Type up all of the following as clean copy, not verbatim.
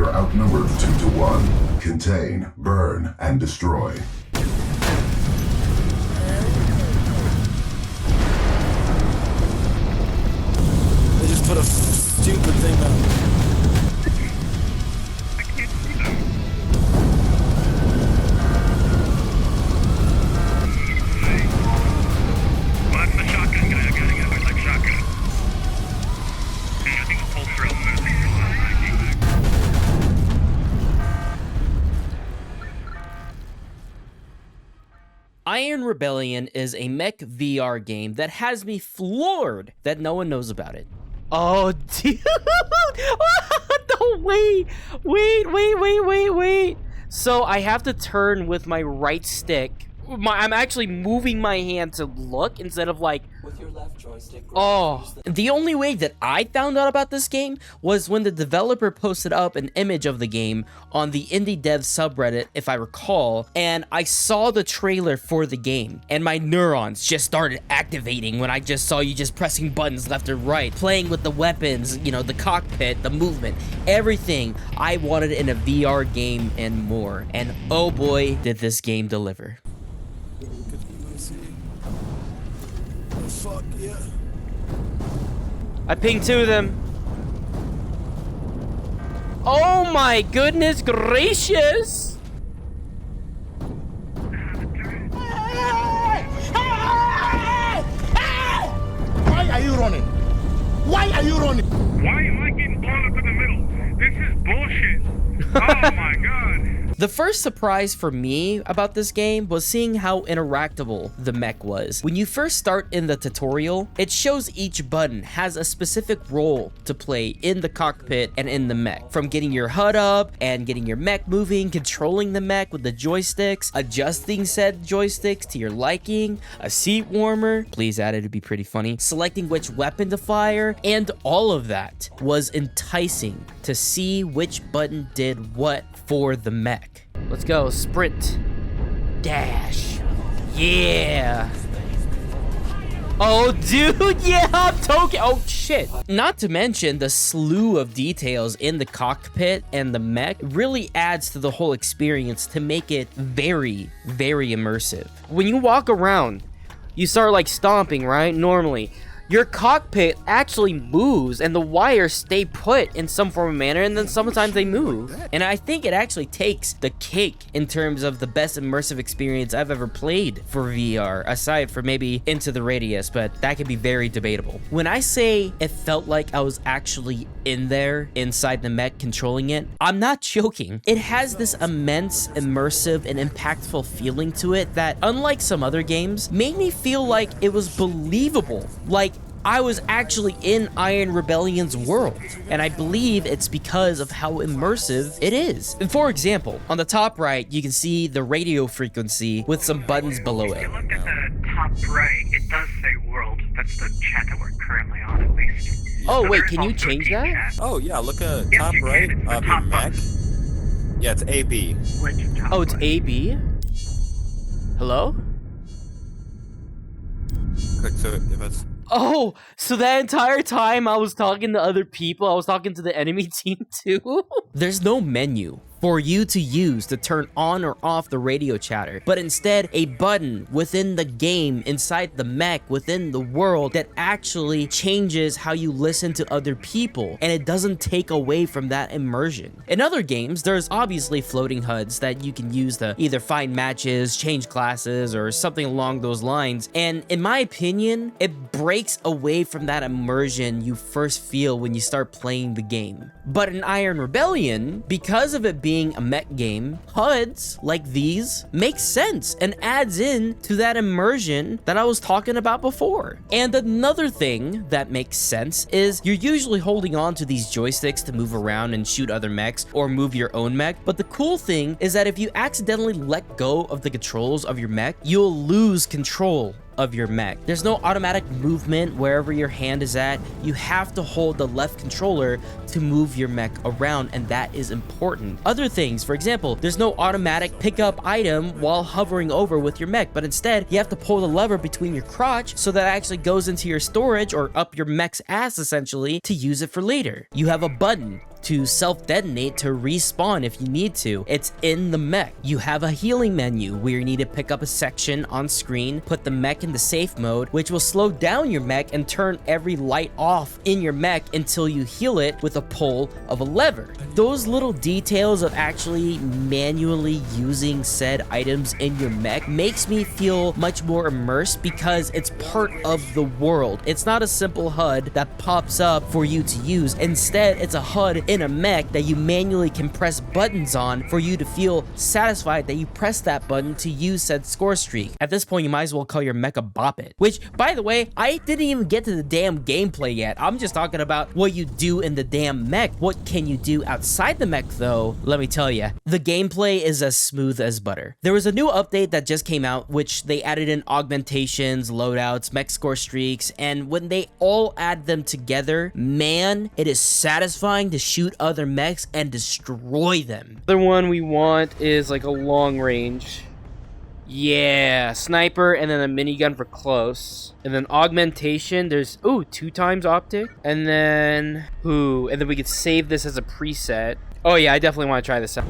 are outnumbered 2 to 1. Contain, burn, and destroy. They just put a stupid thing on. Iron Rebellion is a mech VR game that has me floored that no one knows about it. Oh, dude! No, wait. So I have to turn with my right stick. I'm actually moving my hand to look instead of like... With your left joystick. Oh, the only way that I found out about this game was when the developer posted up an image of the game on the indie dev subreddit, if I recall, and I saw the trailer for the game, and my neurons just started activating when I just saw you just pressing buttons left and right, playing with the weapons, you know, the cockpit, the movement, everything I wanted in a VR game and more. And oh boy, did this game deliver. Fuck yeah. I pinged 2 of them. Oh my goodness gracious! Why are you running? Why are you running? Why am I getting blown up in the middle? This is bullshit. Oh my god. The first surprise for me about this game was seeing how interactable the mech was. When you first start in the tutorial, it shows each button has a specific role to play in the cockpit and in the mech. From getting your HUD up and getting your mech moving, controlling the mech with the joysticks, adjusting said joysticks to your liking, a seat warmer, please add it, it'd be pretty funny, selecting which weapon to fire, and all of that was enticing to see which button did what for the mech. Let's go, sprint, dash, yeah. Oh, dude, yeah, I'm token. Oh, shit. Not to mention the slew of details in the cockpit and the mech really adds to the whole experience to make it very, very immersive. When you walk around, you start like stomping, right? Normally. Your cockpit actually moves and the wires stay put in some form of manner, and then sometimes they move. And I think it actually takes the cake in terms of the best immersive experience I've ever played for VR, aside from maybe Into the Radius, but that could be very debatable. When I say it felt like I was actually in there, inside the mech controlling it, I'm not joking. It has this immense, immersive, and impactful feeling to it that, unlike some other games, made me feel like it was believable. Like, I was actually in Iron Rebellion's world, and I believe it's because of how immersive it is. And for example, on the top right, you can see the radio frequency with some buttons below If it. you look at the top right, it does say world. That's the chat that we're currently on, at least. Oh, So wait, there's can you also change team that? chat. Oh yeah, look at Yes, top you can. right It's the of top your mech. Yeah, it's AB. Which top Oh, it's right? AB? Hello? Click so if it's Oh, so that entire time I was talking to other people, I was talking to the enemy team too? There's no menu for you to use to turn on or off the radio chatter, but instead a button within the game, inside the mech, within the world that actually changes how you listen to other people, and it doesn't take away from that immersion. In other games, there's obviously floating HUDs that you can use to either find matches, change classes, or something along those lines, and in my opinion, it breaks away from that immersion you first feel when you start playing the game. But in Iron Rebellion, because of it being a mech game, HUDs like these make sense and adds in to that immersion that I was talking about before. And another thing that makes sense is you're usually holding on to these joysticks to move around and shoot other mechs or move your own mech, but the cool thing is that if you accidentally let go of the controls of your mech, you'll lose control of your mech. There's no automatic movement wherever your hand is at. You have to hold the left controller to move your mech around, and that is important. Other things, for example, there's no automatic pickup item while hovering over with your mech, but instead you have to pull the lever between your crotch so that it actually goes into your storage or up your mech's ass essentially to use it for later. You have a button to self-detonate to respawn if you need to. It's in the mech. You have a healing menu where you need to pick up a section on screen, put the mech into safe mode, which will slow down your mech and turn every light off in your mech until you heal it with a pull of a lever. Those little details of actually manually using said items in your mech makes me feel much more immersed because it's part of the world. It's not a simple HUD that pops up for you to use. Instead, it's a HUD in a mech that you manually can press buttons on for you to feel satisfied that you pressed that button to use said score streak. At this point, you might as well call your mech a bop it. Which, by the way, I didn't even get to the damn gameplay yet. I'm just talking about what you do in the damn mech. What can you do outside the mech though? Let me tell you, the gameplay is as smooth as butter. There was a new update that just came out, which they added in augmentations, loadouts, mech score streaks, and when they all add them together, man, it is satisfying to shoot other mechs and destroy them. The one we want is like a long range. Yeah, sniper and then a minigun for close. And then augmentation, there's, 2 times optic. And then, and then we could save this as a preset. Oh yeah, I definitely want to try this out.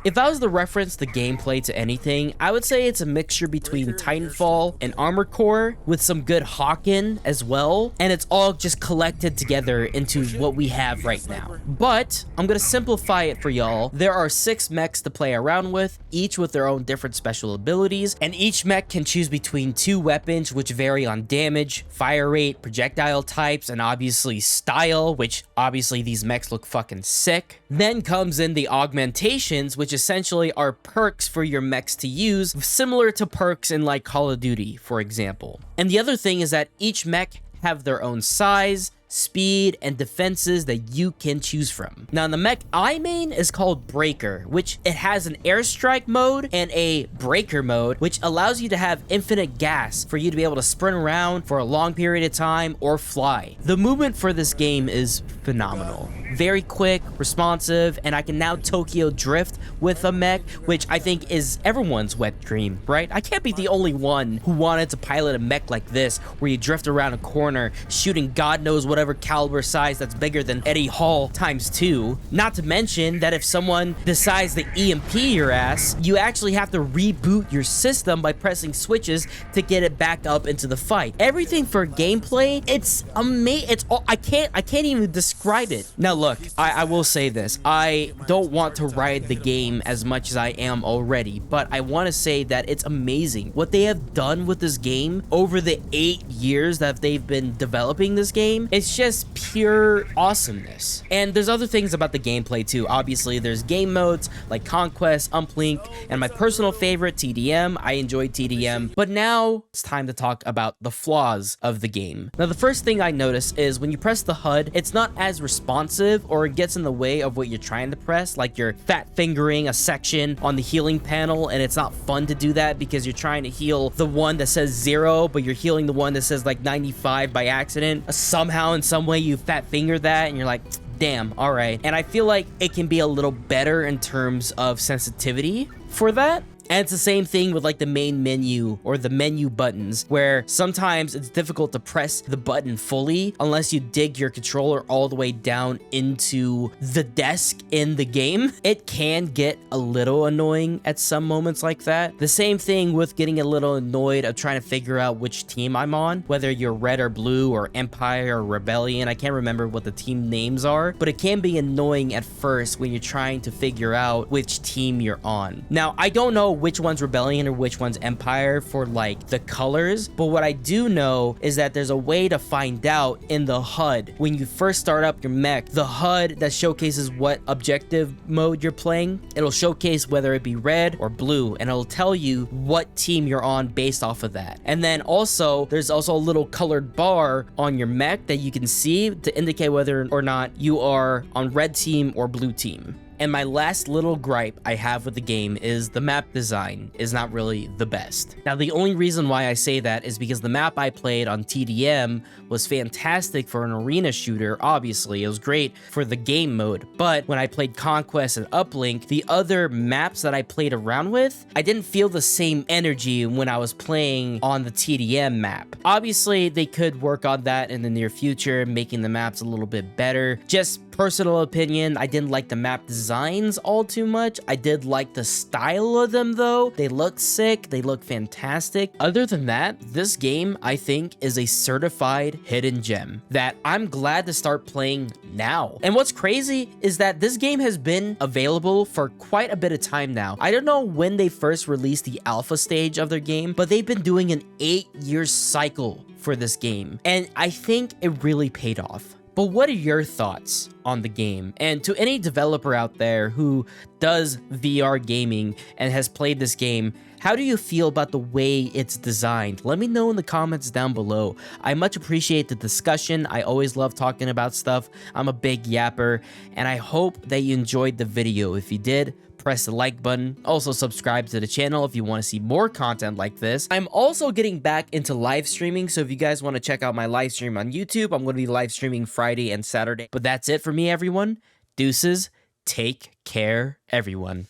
If I was to reference the gameplay to anything, I would say it's a mixture between Titanfall and Armored Core with some good Hawken as well, and it's all just collected together into what we have right now. But I'm gonna simplify it for y'all. There are 6 mechs to play around with, each with their own different special abilities, and each mech can choose between 2 weapons which vary on damage, fire rate, projectile types, and obviously style, which obviously these mechs look fucking sick. Then comes in the augmentations, which essentially are perks for your mechs to use, similar to perks in like Call of Duty, for example. And the other thing is that each mech have their own size, speed, and defenses that you can choose from. Now, the mech I main is called Breaker, which it has an airstrike mode and a breaker mode, which allows you to have infinite gas for you to be able to sprint around for a long period of time or fly. The movement for this game is phenomenal. Very quick, responsive, and I can now Tokyo drift with a mech, which I think is everyone's wet dream, right? I can't be the only one who wanted to pilot a mech like this, where you drift around a corner, shooting God knows whatever caliber size that's bigger than Eddie Hall ×2. Not to mention that if someone decides to EMP your ass, you actually have to reboot your system by pressing switches to get it back up into the fight. Everything for gameplay, it's amazing. It's all, I can't even describe it. Now look, I will say this. I don't want to ride the game as much as I am already, but I want to say that it's amazing what they have done with this game over the 8 years that they've been developing this game. It's just pure awesomeness. And there's other things about the gameplay too. Obviously, there's game modes like Conquest, Uplink, and my personal favorite, TDM. I enjoy TDM, but now it's time to talk about the flaws of the game. Now, the first thing I notice is when you press the HUD, it's not as responsive, or it gets in the way of what you're trying to press, like you're fat fingering a section on the healing panel, and it's not fun to do that because you're trying to heal the one that says 0, but you're healing the one that says like 95 by accident. Somehow, in some way, you fat finger that, and you're like, damn, all right. And I feel like it can be a little better in terms of sensitivity for that. And it's the same thing with like the main menu or the menu buttons, where sometimes it's difficult to press the button fully unless you dig your controller all the way down into the desk in the game. It can get a little annoying at some moments like that. The same thing with getting a little annoyed of trying to figure out which team I'm on, whether you're red or blue or Empire or Rebellion. I can't remember what the team names are, but it can be annoying at first when you're trying to figure out which team you're on. Now, I don't know which one's Rebellion or which one's Empire for like the colors, but what I do know is that there's a way to find out in the HUD. When you first start up your mech, the HUD that showcases what objective mode you're playing, it'll showcase whether it be red or blue, and it'll tell you what team you're on based off of that. And then also, there's also a little colored bar on your mech that you can see to indicate whether or not you are on red team or blue team. And my last little gripe I have with the game is the map design is not really the best. Now, the only reason why I say that is because the map I played on TDM was fantastic for an arena shooter, obviously. It was great for the game mode, but when I played Conquest and Uplink, the other maps that I played around with, I didn't feel the same energy when I was playing on the TDM map. Obviously, they could work on that in the near future, making the maps a little bit better. Just personal opinion, I didn't like the map designs all too much. I did like the style of them though. They look sick, they look fantastic. Other than that, this game I think is a certified hidden gem that I'm glad to start playing now. And what's crazy is that this game has been available for quite a bit of time now. I don't know when they first released the alpha stage of their game, but they've been doing an 8-year cycle for this game, and I think it really paid off. But what are your thoughts on the game? And to any developer out there who does VR gaming and has played this game, how do you feel about the way it's designed? Let me know in the comments down below. I much appreciate the discussion. I always love talking about stuff. I'm a big yapper, and I hope that you enjoyed the video. If you did, press the like button. Also subscribe to the channel if you want to see more content like this. I'm also getting back into live streaming, so if you guys want to check out my live stream on YouTube, I'm going to be live streaming Friday and Saturday. But that's it for me, everyone. Deuces. Take care, everyone.